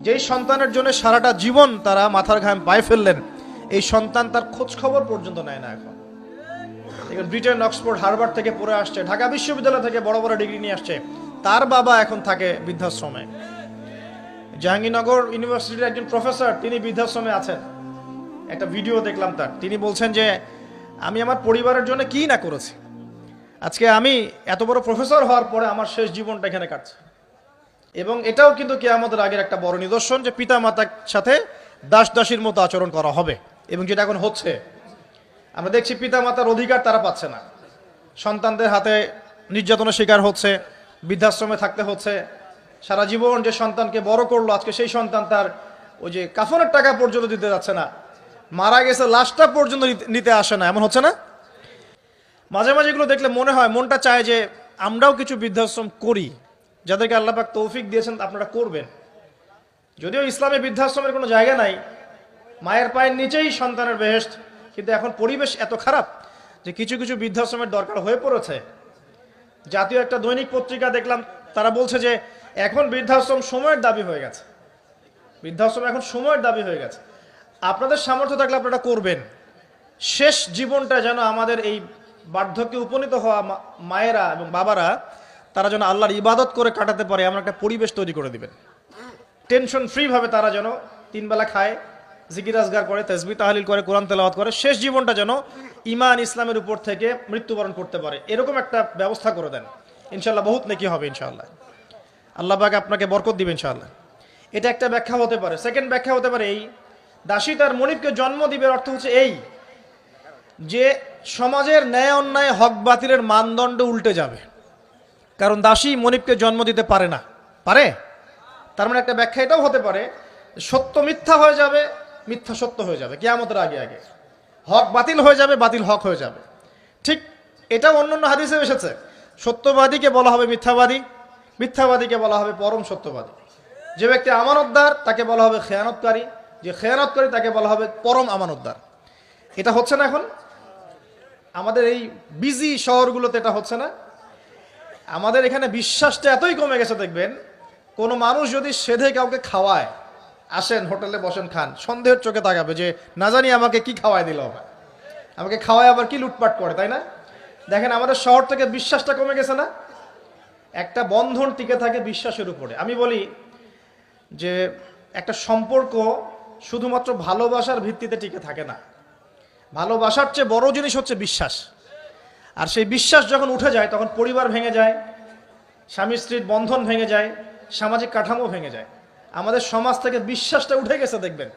যেই সন্তানের জন্য সারাটা জীবন তারা মাথার ঘাম পায়ে ফেললেন, এই সন্তান তার খোঁজ খবর পর্যন্ত নেয় না। এখন ব্রিটেন, অক্সফোর্ড, হার্ভার্ড থেকে পড়ে আসছে, ঢাকা বিশ্ববিদ্যালয় থেকে বড় বড় ডিগ্রি নিয়ে আসছে, তার বাবা এখন থাকে বৃদ্ধাশ্রমে। জাহাঙ্গীরনগর ইউনিভার্সিটির একজন প্রফেসর, তিনি বৃদ্ধাশ্রমে আছেন। একটা ভিডিও দেখলাম তার, তিনি বলছেন যে আমি আমার পরিবারের জন্য কি না করেছি, আজকে আমি এত বড় প্রফেসর হওয়ার পরে আমার শেষ জীবনটা এখানে কাটছে। এবং এটাও কিন্তু কিয়ামতের আগের একটা বড় নিদর্শন যে পিতা মাতার সাথে দাস দাসীর মতো আচরণ করা হবে, এবং যেটা এখন হচ্ছে। আমরা দেখছি পিতা মাতার অধিকার তারা পাচ্ছে না, সন্তানদের হাতে নির্যাতনের শিকার হচ্ছে, বৃদ্ধাশ্রমে থাকতে হচ্ছে। সারা জীবন যে সন্তানকে বড় করলো, আজকে সেই সন্তান তার ওই যে কাফনের টাকা পর্যন্ত দিতে যাচ্ছে না, মারা গেছে লাশটা পর্যন্ত নিতে আসে না, এমন হচ্ছে না? মাঝে মাঝে এগুলো দেখলে মনে হয়, মনটা চায় যে আমরাও কিছু বৃদ্ধাশ্রম করি। যাদেরকে আল্লাহ পাক তৌফিক দিয়েছেন আপনারা করবেন। যদিও ইসলামে বৃদ্ধাশ্রমের কোনো জায়গা নাই, মায়ের পায়ের নিচেই সন্তানের বেহেশত, কিন্তু এখন পরিবেশ এত খারাপ যে কিছু কিছু বৃদ্ধাশ্রমের দরকার হয়ে পড়েছে। জাতীয় একটা দৈনিক পত্রিকা দেখলাম, তারা বলছে যে এখন বৃদ্ধাশ্রম সময়ের দাবি হয়ে গেছে। বৃদ্ধাশ্রম এখন সময়ের দাবি হয়ে গেছে। আপনাদের সামর্থ্য থাকলে আপনারা করবেন। শেষ জীবনটা যেন আমাদের এই বার্ধক্যে উপনীত হওয়া মায়েরা এবং বাবারা তারা যেন আল্লাহর ইবাদত করে কাটাতে পারে, এমন একটা পরিবেশ তৈরি করে দিবেন। টেনশন ফ্রি ভাবে তারা যেন 3 বেলা খায়, জিকির আজগার করে, তাসবিহ তাহলিল করে, কোরআন তেলাওয়াত করে, শেষ জীবনটা যেন ঈমান ইসলামের উপর থেকে মৃত্যুবরণ করতে পারে, এরকম একটা ব্যবস্থা করে দেন। ইনশাআল্লাহ বহুত নেকি হবে ইনশাআল্লাহ। আল্লাহ পাক আপনাকে বরকত দিবেন ইনশাআল্লাহ। এটা একটা ব্যাখ্যা হতে পারে। সেকেন্ড ব্যাখ্যা হতে পারে এই, দাসী তার মনিবকে জন্ম দিবে অর্থ হচ্ছে এই যে সমাজের ন্যায় অন্যায়, হক বাতিলের মানদণ্ড উল্টে যাবে। কারণ দাসী মনিবকে জন্ম দিতে পারে না, পারে? তার মানে একটা ব্যাখ্যা এটাও হতে পারে, সত্য মিথ্যা হয়ে যাবে, মিথ্যা সত্য হয়ে যাবে কিয়ামতের আগে আগে, হক বাতিল হয়ে যাবে, বাতিল হক হয়ে যাবে। ঠিক এটাও অন্যান্য হাদিসে এসেছে। সত্যবাদীকে বলা হবে মিথ্যাবাদী, মিথ্যাবাদীকে বলা হবে পরম সত্যবাদী। যে ব্যক্তি আমানতদার তাকে বলা হবে খেয়ানতকারী, যে খেয়ানতকারী তাকে বলা হবে পরম আমানতদার। এটা হচ্ছে না এখন আমাদের এই বিজি শহরগুলোতে, এটা হচ্ছে না। আমাদের এখানে বিশ্বাসটা এতই কমে গেছে, দেখবেন কোনো মানুষ যদি সেধে কাউকে খাওয়ায়, আসেন হোটেলে বসেন খান, সন্দেহের চোখে তাকাবে যে না জানি আমাকে কি খাওয়াই দিল, আমাকে খাওয়ায় আবার কি লুটপাট করে, তাই না? দেখেন আমাদের শহর থেকে বিশ্বাসটা কমে গেছে না? একটা বন্ধন টিকে থাকে বিশ্বাসের উপরে। আমি বলি যে একটা সম্পর্ক শুধুমাত্র ভালোবাসার ভিত্তিতে টিকে থাকে না। ভালোবাসার চেয়ে বড় জিনিস হচ্ছে বিশ্বাস। আর সেই বিশ্বাস যখন উঠে যায় তখন পরিবার ভেঙে যায়, স্বামী স্ত্রীর বন্ধন ভেঙে যায়, সামাজিক কাঠামো ভেঙে যায়। আমাদের সমাজ থেকে বিশ্বাসটা উঠে গেছে দেখবেন।